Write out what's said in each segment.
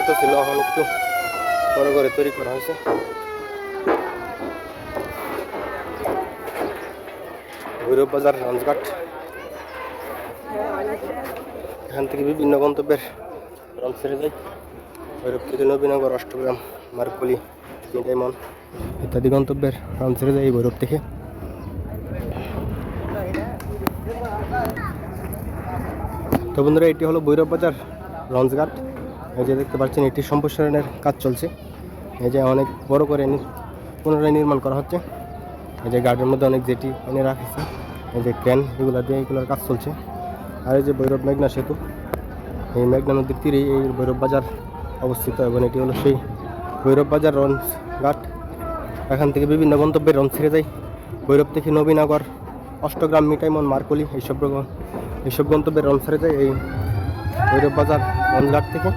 ছোট ছিল, এখন একটু বড় করে তৈরি করা হয়েছে। ভৈরব বাজার লঞ্চঘাট, এখান থেকে বিভিন্ন গন্তব্যের লঞ্চ ছেড়ে যায়। ভৈরব থেকে নবীনগর, অষ্টগ্রাম, মার্কলি, ডায়মন্ড ইত্যাদি গন্তব্যের লঞ্চ ছেড়ে যায় এই ভৈরব থেকে। তো বন্ধুরা, এটি হলো ভৈরব বাজার লঞ্চঘাট। এই যে দেখতে পাচ্ছেন, এটি সম্প্রসারণের কাজ চলছে। এই যে অনেক বড় করে পুনরায় নির্মাণ করা হচ্ছে। এই যে গার্ডের মধ্যে অনেক জেটি এনে রাখছে, এই যে ক্রেন এগুলো দিয়ে এগুলোর কাজ চলছে। আর এই যে ভৈরব মেঘনা সেতু, এই মেঘনা নদীর তীরে এই ভৈরব বাজার অবস্থিত, এবং এটি হলো সেই ভৈরব বাজার লঞ্চ ঘাট। এখান থেকে বিভিন্ন গন্তব্যে লঞ্চ ছেড়ে যায়। ভৈরব থেকে নবীনগর, অষ্টগ্রাম, মিঠাইমন, মার্কলি এইসব গন্তব্যে লঞ্চ ছেড়ে যায় এই ভৈরব বাজার লঞ্চ ঘাট থেকে।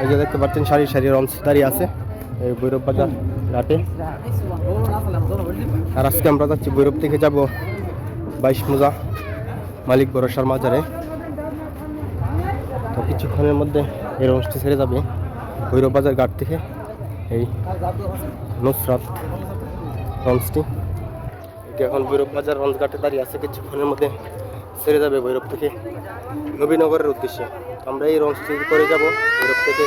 এই যে দেখতে পাচ্ছেন, সারি সারি লঞ্চ দাঁড়িয়ে আছে এই ভৈরব বাজার ঘাটে। আর আজকে আমরা যাচ্ছি ভৈরব থেকে যাব 22 মোজা মালিক ভরসার মাজারে। তো কিছুক্ষণের মধ্যে এই লঞ্চটি ছেড়ে যাবে ভৈরব বাজার ঘাট থেকে এই নুসরাত লঞ্চটি। এটি এখন ভৈরব বাজার লঞ্চ ঘাটে দাঁড়িয়ে আছে, কিছুক্ষণের মধ্যে ছেড়ে যাবে ভৈরব থেকে নবীনগরের উদ্দেশ্যে। আমরা এই লঞ্চটি করে যাব ভৈরব থেকে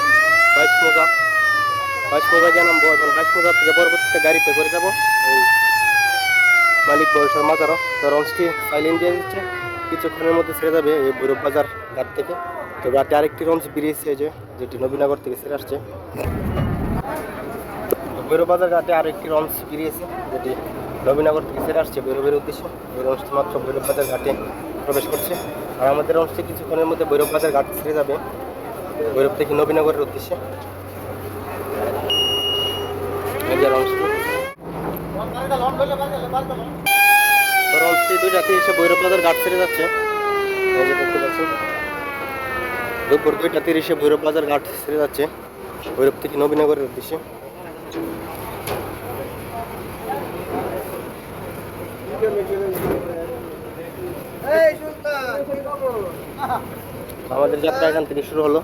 22 মোজা গিয়ে নামবো, এবং 22 মোজা থেকে পরবর্তীতে গাড়িতে করে যাব এই মালিক ভরসার মাজারও। তো লঞ্চটি সাইলেন্ট দিয়ে দিচ্ছে, কিছুক্ষণের মধ্যে ছেড়ে যাবে এই ভৈরব বাজার ঘাট থেকে। তো ঘাটে আরেকটি লঞ্চ বেরিয়েছে, যেটি নবীনগর থেকে ছেড়ে আসছে। ভৈরব বাজার ঘাটে আরেকটি লঞ্চ বেরিয়েছে, যেটি নবীনগর থেকে ছেড়ে আসছে ভৈরবের উদ্দেশ্যে। এই লঞ্চটি মাত্র ভৈরব বাজার ঘাটে প্রবেশ করছে। আর আমাদের লঞ্চটি কিছুক্ষণের মধ্যে ভৈরব বাজার ঘাট ছেড়ে যাবে ভৈরব থেকে নবীনগরের উদ্দেশ্যে। লঞ্চটি 2টাতে এসে ভৈরব বাজার ঘাট ছেড়ে যাচ্ছে। দেখতে পাচ্ছেন, দুপুর 2:30 ভৈরব বাজার ঘাট ছেড়ে যাচ্ছে ভৈরব থেকে নবীনগরের উদ্দেশ্যে। আমাদের যাত্রা এখান থেকে শুরু হলো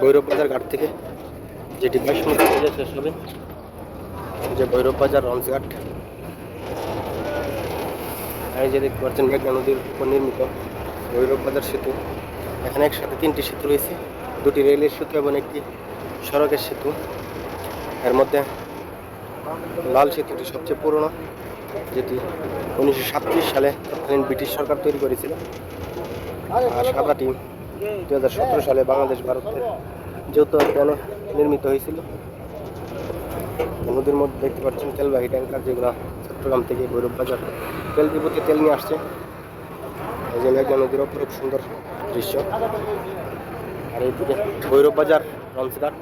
ভৈরব বাজার ঘাট থেকে, যেটি 22 মোজা থেকে শেষ হবে যে ভৈরব বাজার লঞ্চ ঘাট। এই যে দেখতে পাচ্ছেন, মেঘনা নদীর উপর নির্মিত ভৈরব বাজার সেতু। এখানে একসাথে 3টি সেতু রয়েছে, 2টি রেলের সেতু এবং একটি সড়কের সেতু। এর মধ্যে লাল সেতুটি সবচেয়ে পুরনো, যেটি 1937 সালে তৎকালীন ব্রিটিশ সরকার তৈরি করেছিল। আর সাদাটি 2017 সালে বাংলাদেশ ভারতের যৌথ উদ্যানে নির্মিত হয়েছিল। নদীর মধ্যে দেখতে পাচ্ছেন তেলবাহী ট্যাঙ্কার, যেগুলো চট্টগ্রাম থেকে ভৈরব বাজার তেল ডিপোতে তেল নিয়ে আসছে। এই যে মেঘনা নদীর অপরূপ সুন্দর দৃশ্য। আর এইদিকে ভৈরব বাজার লঞ্চ ঘাট,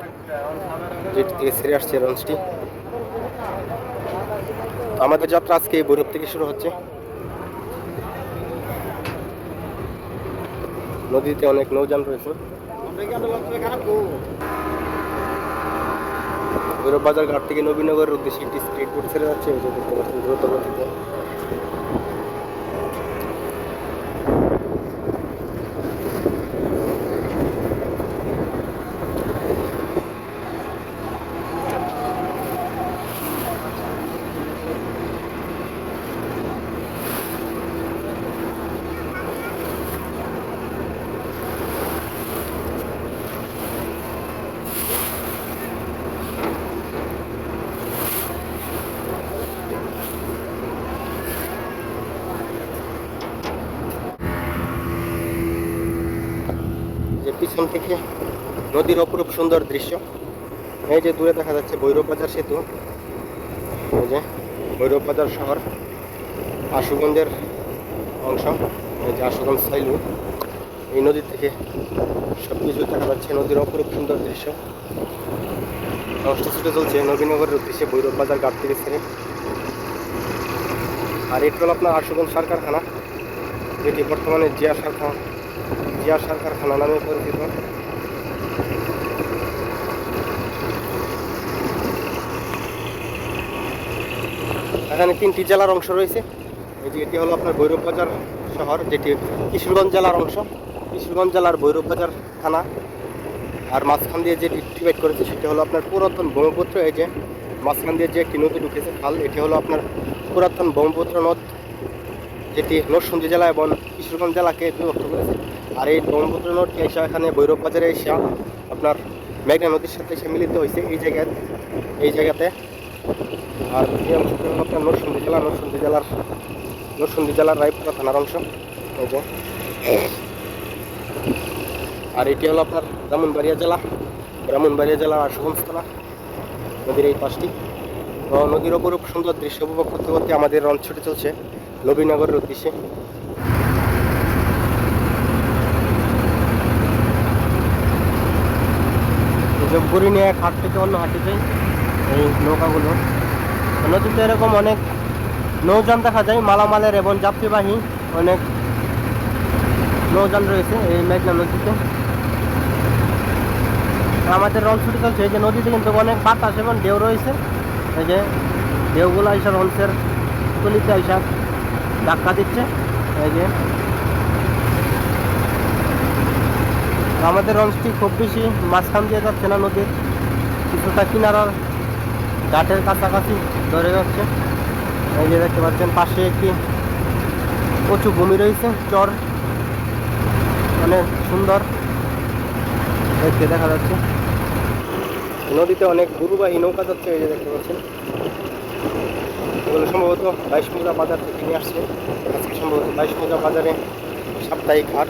যেটি থেকে ছেড়ে আসছে লঞ্চটি। আমাদের যাত্রা আজকে ভৈরব থেকে শুরু হচ্ছে। নদীতে অনেক নৌযান রয়েছে। ভৈরব বাজার ঘাট থেকে নবীনগরের উদ্দেশ্যে একটি স্পিড বোট ছেড়ে যাচ্ছে, এই যে দেখতে পাচ্ছেন দ্রুত গতিতে। যে পিছন থেকে নদীর অপরূপ সুন্দর দৃশ্য। এই যে দূরে দেখা যাচ্ছে ভৈরব বাজার সেতু। এই যে ভৈরব বাজার শহর, আশুগঞ্জের অংশ। এই যে আশুগঞ্জ সাইলু, এই নদী থেকে সব কিছু দেখা যাচ্ছে, নদীর অপরূপ সুন্দর দৃশ্য। লঞ্চটি ছুটে চলছে নবীনগরের উদ্দেশ্যে ভৈরব বাজার ঘাট থেকে ছেড়ে। আর এটি হল আপনার আশুগঞ্জ সার কারখানা, যেটি বর্তমানে জিয়া সার কারখানা নামে পরিচিত। এখানে 3টি জেলার অংশ রয়েছে। এই যে এটি হলো আপনার ভৈরব বাজার শহর, যেটি কিশোরগঞ্জ জেলার অংশ। কিশোরগঞ্জ জেলার ভৈরব বাজার থানা। আর মাঝখান দিয়ে যে ডিভাইড করেছে সেটা হলো আপনার পুরাতন ব্রহ্মপুত্র। এই যে মাঝখান দিয়ে যে একটি নদী ঢুকেছে খাল, এটি হলো আপনার পুরাতন ব্রহ্মপুত্র নদ, যেটি নরসিংদী জেলা এবং কিশোরগঞ্জ জেলাকে বিভক্ত করেছে। আর এই ব্রহ্মপুত্র নদটি এসে এখানে ভৈরব বাজারে এসে আপনার মেঘনা নদীর সাথে এসে মিলিত হয়েছে এই জায়গাতে। আর এই অংশটি হলো আপনার নরসিংদী জেলার রায়পুরা থানার অংশ। এই যে, আর এটি হলো আপনার ব্রাহ্মণবাড়িয়া জেলার আশুগঞ্জ থানা, নদীর এই পাশটি। তো নদীর অপরূপ সুন্দর দৃশ্য উপভোগ করতে করতে আমাদের লঞ্চ ছুটে চলছে নবীনগরের উদ্দেশ্যে। জবগুড়ি নিয়ে এক হাট থেকে অন্য হাটে যাই এই নৌকাগুলো। নদীতে এরকম অনেক নৌযান দেখা যায়, মালামালের এবং যাত্রীবাহী অনেক নৌযান রয়েছে এই মেঘনা নদীতে। আমাদের লঞ্চ ছুটে চলছে। এই যে নদীতে কিন্তু অনেক বাতাস এবং ঢেউ রয়েছে। এই যে ঢেউগুলো আইসা লঞ্চের তুলিতে আইসা ধাক্কা দিচ্ছে। এই যে আমাদের লঞ্চটি খুব বেশি মাঝখান দিয়ে যাচ্ছে না, নদীর কিছুটা কিনারার ঘাটের কাছাকাছি ধরে যাচ্ছে। এই যে দেখতে পাচ্ছেন পাশে একটি উঁচু ভূমি রয়েছে, চর, অনেক সুন্দর দেখতে দেখা যাচ্ছে। নদীতে অনেক গরুবাহী নৌকা যাচ্ছে। এই যে দেখতে পাচ্ছেন এগুলো সম্ভবত 22 মৌজা বাজার থেকে নিয়ে আসছে। আজকে সম্ভবত 22 মৌজা বাজারে সাপ্তাহিক হাট।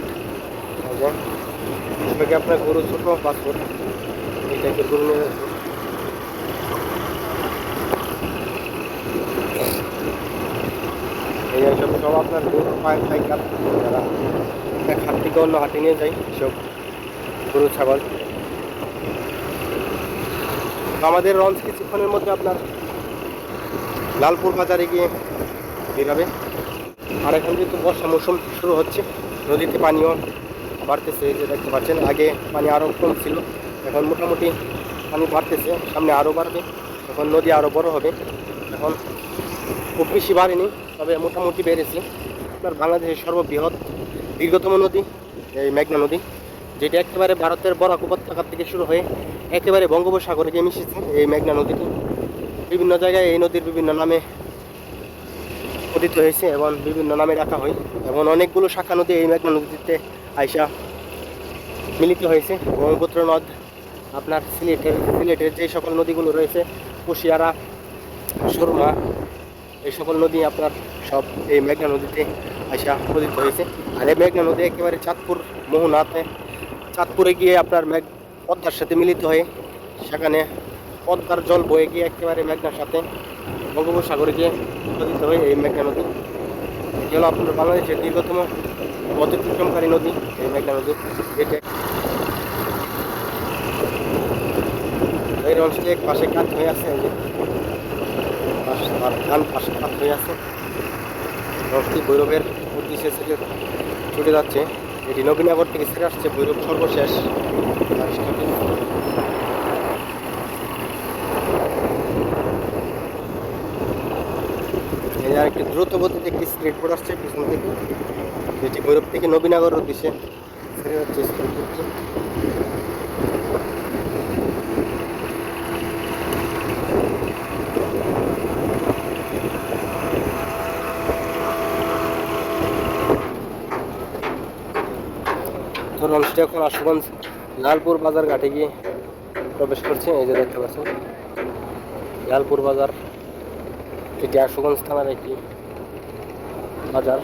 সেটাকে আপনার গরু ছোট পাথর এই টাইপের গরু নিয়ে যাচ্ছে। এই সব আপনার গরু পাইকার, যারা এক হাট থেকে অন্য হাটে নিয়ে যায় সব গরু ছাগল। আমাদের লঞ্চ কিছুক্ষণের মধ্যে আপনার লালপুর বাজারে গিয়ে বেরাবে। আর এখন যেহেতু বর্ষা মৌসুম শুরু হচ্ছে, নদীতে পানিও বাড়তেছে। এই যে দেখতে পাচ্ছেন আগে পানি আরও কম ছিল, এখন মোটামুটি পানি বাড়তেছে, সামনে আরও বাড়বে, এখন নদী আরও বড় হবে। এখন খুব বেশি বাড়েনি, তবে মোটামুটি বেড়েছে। আপনার বাংলাদেশের সর্ববৃহৎ দীর্ঘতম নদী এই মেঘনা নদী, যেটি একেবারে ভারতের বরাক উপত্যকা থেকে শুরু হয়ে একেবারে বঙ্গোপসাগরে গিয়ে মিশেছে। এই মেঘনা নদীটি বিভিন্ন জায়গায় এই নদীর বিভিন্ন নামে পতিত হয়েছে এবং বিভিন্ন নামে রাখা হয়, এবং অনেকগুলো শাখা নদী এই মেঘনা নদীতে আইসা মিলিত হয়েছে। ব্রহ্মপুত্র নদ, আপনার সিলেটের যে সকল নদীগুলো রয়েছে, কুশিয়ারা, সুরমা, এই সকল নদী আপনার সব এই মেঘনা নদীতে আইসা পতিত হয়েছে। আর এই মেঘনা নদী একেবারে চাঁদপুরে গিয়ে আপনার পদ্মার সাথে মিলিত হয়ে সেখানে পদ্মার জল বয়ে গিয়ে একেবারে মেঘনার সাথে বঙ্গোপসাগরে গিয়ে পতিত হয়ে এই মেঘনা নদী। এটি হলো আপনার বাংলাদেশের দীর্ঘতম অতিক্রমকারী নদী এই মেঘনা নদী। যেটা এই অংশটি এক পাশে কাজ হয়ে আছে, ডান পাশে কাজ হয়ে আছে। রংটি ভৈরবের উদ্দেশ্যে ছুটে যাচ্ছে। এটি নবীনগর থেকে ছেড়ে আসছে ভৈরব সর্বশেষ। একটি দ্রুত গতিতে একটি স্পিড বোট আসছে পিছন থেকে, যেটি ভৈরব থেকে নবীনগর উদ্দেশ্যে ছেড়ে যাচ্ছে স্পিড বোটটি। তো লঞ্চটি এখন আশুগঞ্জ লালপুর বাজার ঘাটে গিয়ে প্রবেশ করছে। এই যে দেখতে পাচ্ছেন লালপুর বাজার, এটি আশুগঞ্জ থানার একটি বাজার।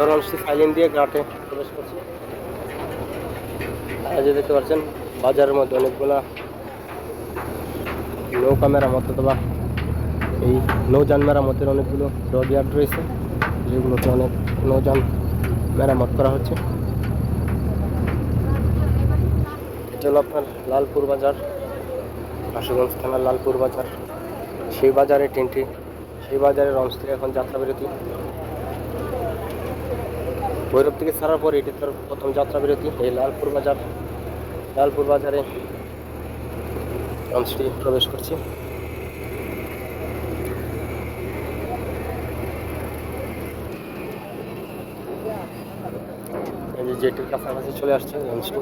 লঞ্চটি সাইলেন্ট দিয়ে ঘাটে প্রবেশ করছে। এই যে দেখতে পাচ্ছেন বাজারের মধ্যে অনেকগুলা নৌকা মেরামত অথবা এই নৌযান মেরামতের অনেকগুলো রডইয়ার্ড রয়েছে, যেগুলোতে অনেক নৌযান মেরামত করা হচ্ছে। এটা হলো আপনার লালপুর বাজার, আশুগঞ্জ থানার লালপুর বাজার। সেই বাজারে সেই বাজারের লঞ্চ থেকে এখন যাত্রা বিরতি। ভৈরব থেকে ছাড়ার পর এটি তার প্রথম যাত্রা বিরতি। এই লালপুর বাজারে লঞ্চটি প্রবেশ করছি। এই যে জেটির কাছাকাছি চলে আসছে লঞ্চটি।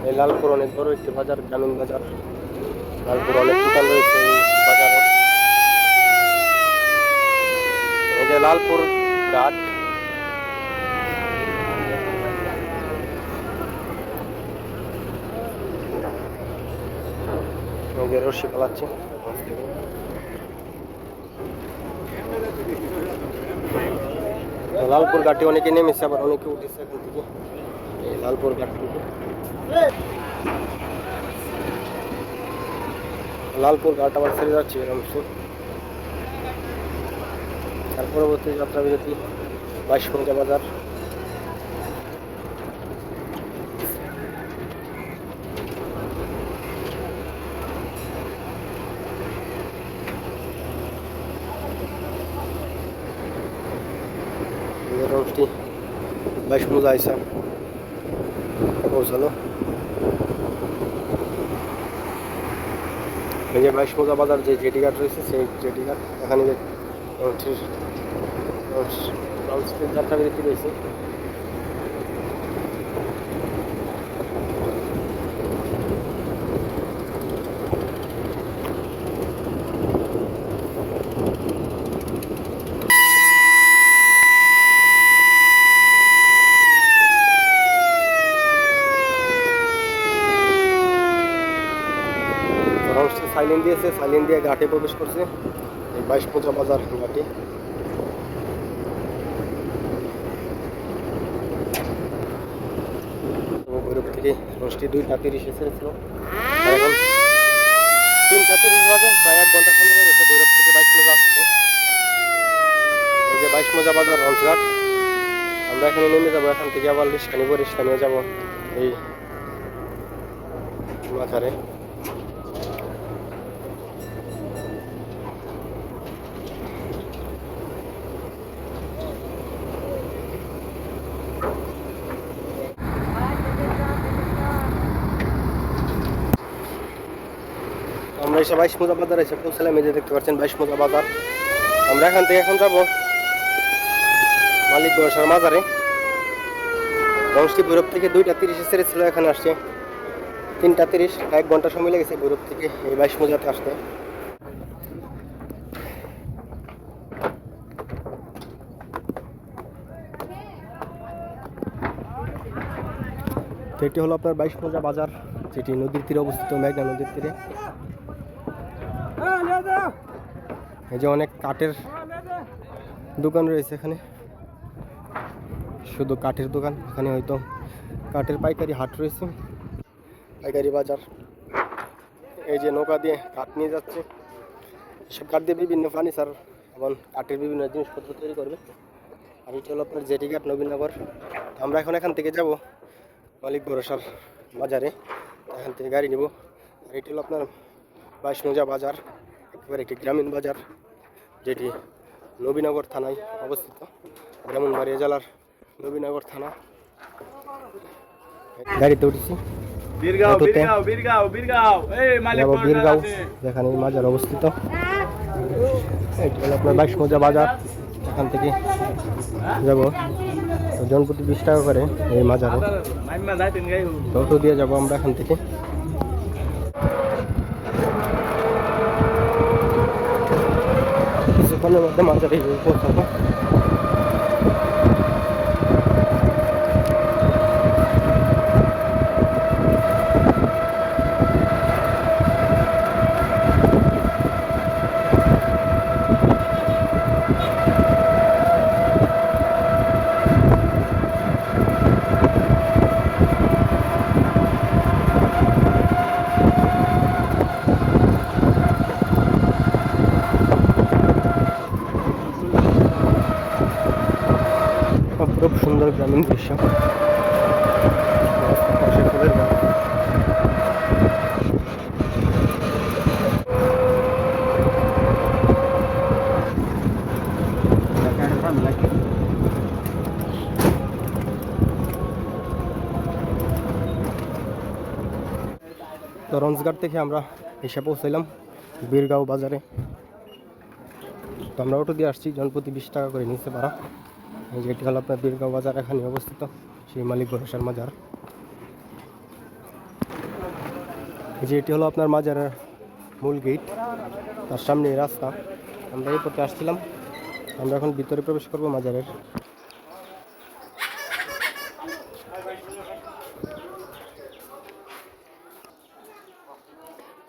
এই লালপুর অনেক বড় একটি বাজার, গ্রামীণ বাজার। লালপুর অনেক দোকান রয়েছে এই বাজারে। এই যে লালপুর ঘাট। এই যে রশি পালাচ্ছে। লালপুর ঘাটে অনেকে নেমেছে, আবার অনেকে উঠেছে এখান থেকে। এই লালপুর ঘাট থেকে লালপুর ঘাট আবার ছেড়ে যাচ্ছে এরকম। তার পরবর্তী যাত্রা বিরতি 22 মৌজা বাজার। লঞ্চটি 22 মৌজা আইসা পৌঁছালো। এই যে 22 মৌজা বাজার যে জেটি ঘাট রয়েছে, সেই জেটি ঘাট এখানে লঞ্চটির যাত্রা বিরতি রয়েছে। সাইলেন্ট দিয়েছে, সাইলেন্ট দিয়ে ঘাটে প্রবেশ করছে এই 22 মৌজা বাজার ঘাটে। ভৈরব থেকে লঞ্চটি 2:30 এসেছিল, এখন 3:30 বাজে। প্রায় 1 ঘন্টা সময় লেগে গেছে ভৈরব থেকে 22 মৌজা আসতে। এই যে 22 মৌজা বাজার লঞ্চ ঘাট। আমরা এখানে নেমে যাবো, এখান থেকে আবার রিক্সা নিবো, রিক্সা নিয়ে যাবো এই বাজারে। আমরা এসে 22 মৌজা বাজার এসে পৌঁছালাম। এই যে দেখতে পাচ্ছেন 22 মৌজা বাজার। আমরা এখান থেকে এখন যাবো মালিক বর্ষার মাজারে। লঞ্চটি ভৈরব থেকে 2:30 ছেড়েছিল, এখানে আসছে 3:30। 1 ঘন্টা সময় লেগেছে ভৈরব থেকে এই 22 মৌজাতে আসতে। তো এটি হলো আপনার 22 মৌজা বাজার, যেটি নদীর তীরে অবস্থিত, মেঘনা নদীর তীরে। এই যে অনেক কাঠের দোকান রয়েছে এখানে, শুধু কাঠের দোকান। এখানে হয়তো কাঠের পাইকারি হাট রয়েছে, পাইকারি বাজার। এই যে নৌকা দিয়ে কাঠ নিয়ে যাচ্ছে, সব কাঠ দিয়ে বিভিন্ন ফার্নিচার এবং কাঠের বিভিন্ন জিনিসপত্র তৈরি করবে। আর এটি হলো আপনার জেটি ঘাট, নবীনগর। আমরা এখন এখান থেকে যাব মালিক ভরসার বাজারে, এখান থেকে গাড়ি নিব। আর এটি হলো আপনার 22 মৌজা বাজার, একেবারে একটি গ্রামীণ বাজার, যেটি নবীনগর থানায় অবস্থিত, ব্রাহ্মণবাড়িয়া জেলার নবীনগর থানা। গাড়িতে উঠেছি বীরগাঁও, যেখানে বাজার অবস্থিত। এটি হলো আপনার 22 মৌজা বাজার। এখান থেকে যাব জনপ্রতি 20 টাকা করে এই মাজারে, অটো দিয়ে যাবো আমরা এখান থেকে। কিছুক্ষণের মধ্যে মাজারে পৌঁছাবো। খুব সুন্দর গ্রামীণ দৃশ্য। তো রঞ্জঘাট থেকে আমরা এসে পৌঁছাইলাম বীরগাঁও বাজারে। তো আমরা অটো দিয়ে আসছি, জনপ্রতি 20 টাকা করে নিচ্ছে ভাড়া। এই যে এটি হলো আপনার বীরগাঁও বাজার, এখানে অবস্থিত সেই মালিক ভরসার মাজার। এই যে এটি হলো আপনার মাজারের মূল গেট, তার সামনে রাস্তা। আমরা এই পথে আসছিলাম, আমরা এখন ভিতরে প্রবেশ করব মাজারের।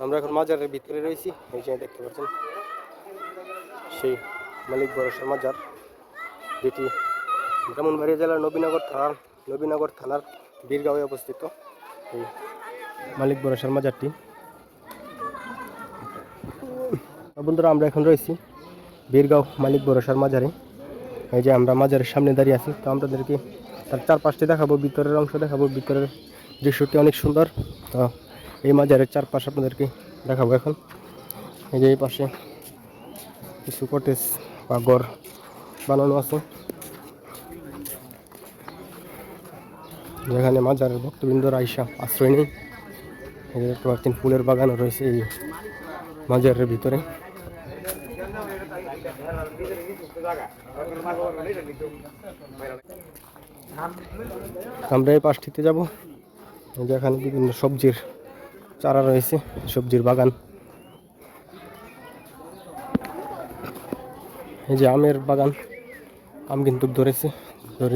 আমরা এখন মাজারের ভিতরে রয়েছি। এই যে দেখতে পাচ্ছেন সেই মালিক ভরসার মাজার, যেটি ব্রাহ্মণবাড়িয়া জেলার নবীনগর থানার বীরগাঁওয়ে অবস্থিত এই মালিক ভরসার মাজারটি। বন্ধুরা, আমরা এখন রয়েছি বীরগাঁও মালিক ভরসার মাজারে। এই যে আমরা মাজারের সামনে দাঁড়িয়ে আছি। তো আপনাদেরকে তার চারপাশটি দেখাবো, ভিতরের অংশ দেখাবো। ভিতরের দৃশ্যটি অনেক সুন্দর। তো এই মাজারের চারপাশ আপনাদেরকে দেখাবো এখন। এই যে এই পাশে কিছু কটেজ বা ঘর বানানো আছে, যেখানে মাজারের ভক্তবৃন্দরা আইসা আশ্রয় নেই। এই যে দেখতে পাচ্ছেন ফুলের বাগানও রয়েছে এই মাজারের ভিতরে। আমরা এই পাশটিতে যাব, যেখানে বিভিন্ন সবজির চারা রয়েছে, সবজির বাগান। এই যে আমের বাগান, আম কিন্তু ধরে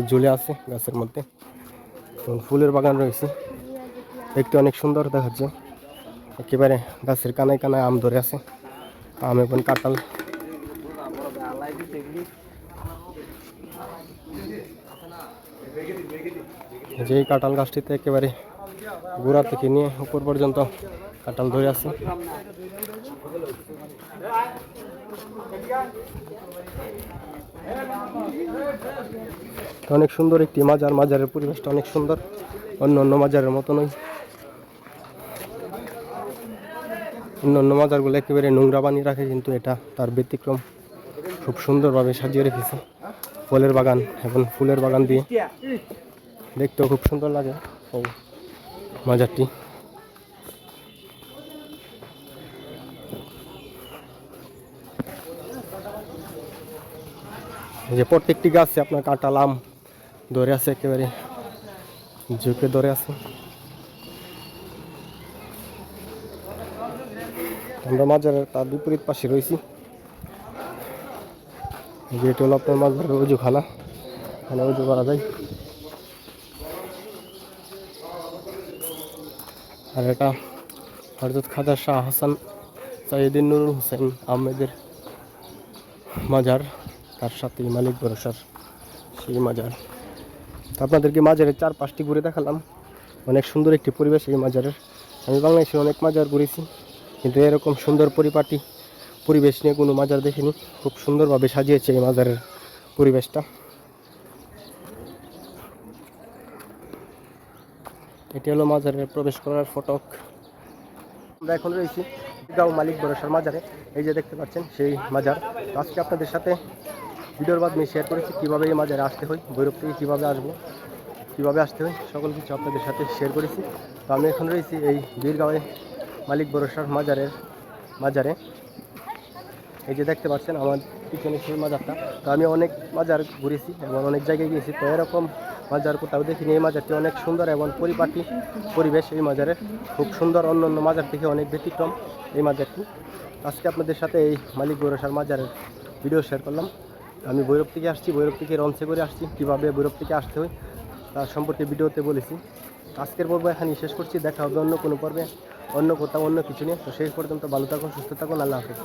ঝুলে আছে গাছের মধ্যে। ফুলের বাগান রয়েছে, দেখতে অনেক সুন্দর দেখাচ্ছে। একেবারে গাছের কানায় কানায় আম ধরে আছে, আম এবং কাঁঠাল। যে কাঁঠাল গাছটিতে একেবারে গোড়া থেকে নিয়ে উপর পর্যন্ত কাঁঠাল ধরে আছে। অনেক সুন্দর একটি মাজার, মাজারের পরিবেশটা অনেক সুন্দর, অন্য মাজারের মতো নয়। অন্য মাজারগুলো একেবারে নোংরা বানিয়ে রাখে, কিন্তু এটা তার ব্যতিক্রম, খুব সুন্দরভাবে সাজিয়ে রেখেছে ফলের বাগান এবং ফুলের বাগান দিয়ে। দেখতেও খুব সুন্দর লাগে এই মাজারটি। এই যে প্রত্যেকটি গাছে আপনার কাঁঠাল আম ধরে আছে, একেবারে ঝুঁকে ধরে আছে। আমরা মাজারের তার বিপরীত পাশে রয়েছি। যেটা হলো আপনার মাজারের অজুখানা, এখানে অজু করা যায়। আর এটা হযরত খাজা শাহ হাসান সাইয়েদে নুরুল হোসেন আহমেদের মাজার, তার সাথে মালিক ভরসার সেই মাজার। আপনাদেরকে মাজারের চারপাশটি ঘুরে দেখালাম, অনেক সুন্দর একটি পরিবেশ এই মাজারের। আমি বাংলাদেশে অনেক মাজার ঘুরেছি, কিন্তু এরকম সুন্দর পরিপাটি পরিবেশ নিয়ে কোনো মাজার দেখিনি। খুব সুন্দরভাবে সাজিয়েছে এই মাজারের পরিবেশটা। এটি হলো মাজারের প্রবেশ করার ফটক। আমরা এখন রয়েছি বীরগাঁও মালিক ভরসার মাজারে। এই যে দেখতে পাচ্ছেন সেই মাজার। আজকে আপনাদের সাথে ভিডিওর মাধ্যমে শেয়ার করেছি কীভাবে এই মাজারে আসতে হয়, ভৈরব থেকে কীভাবে আসবো, কীভাবে আসতে হয়, সকল কিছু আপনাদের সাথে শেয়ার করেছি। তো আমি এখন রয়েছি এই বীরগাঁওয়ে মালিক ভরসার মাজারে। এই যে দেখতে পাচ্ছেন আমার পিছনে সেই মাজারটা। তো আমি অনেক মাজার ঘুরেছি এবং অনেক জায়গায় গিয়েছি, তো এরকম মাজার কোথাও দেখিনি। এই মাজারটি অনেক সুন্দর এবং পরিপাটি পরিবেশ এই মাজারের, খুব সুন্দর। অন্য মাজার থেকে অনেক ব্যতিক্রম এই মাজারটি। আজকে আপনাদের সাথে এই মালিক ভরসার মাজারের ভিডিও শেয়ার করলাম। আমি ভৈরব থেকে আসছি, ভৈরব থেকে লঞ্চে করে আসছি, কীভাবে ভৈরব থেকে আসতে হয় তার সম্পর্কে ভিডিওতে বলেছি। আজকের পর্ব এখানেই শেষ করছি। দেখা হবে অন্য কোনো পর্বে, অন্য কোথাও, অন্য কিছু নিয়ে। তো সেই পর্যন্ত ভালো থাকুন, সুস্থ থাকুন, আল্লাহ হাফেজ।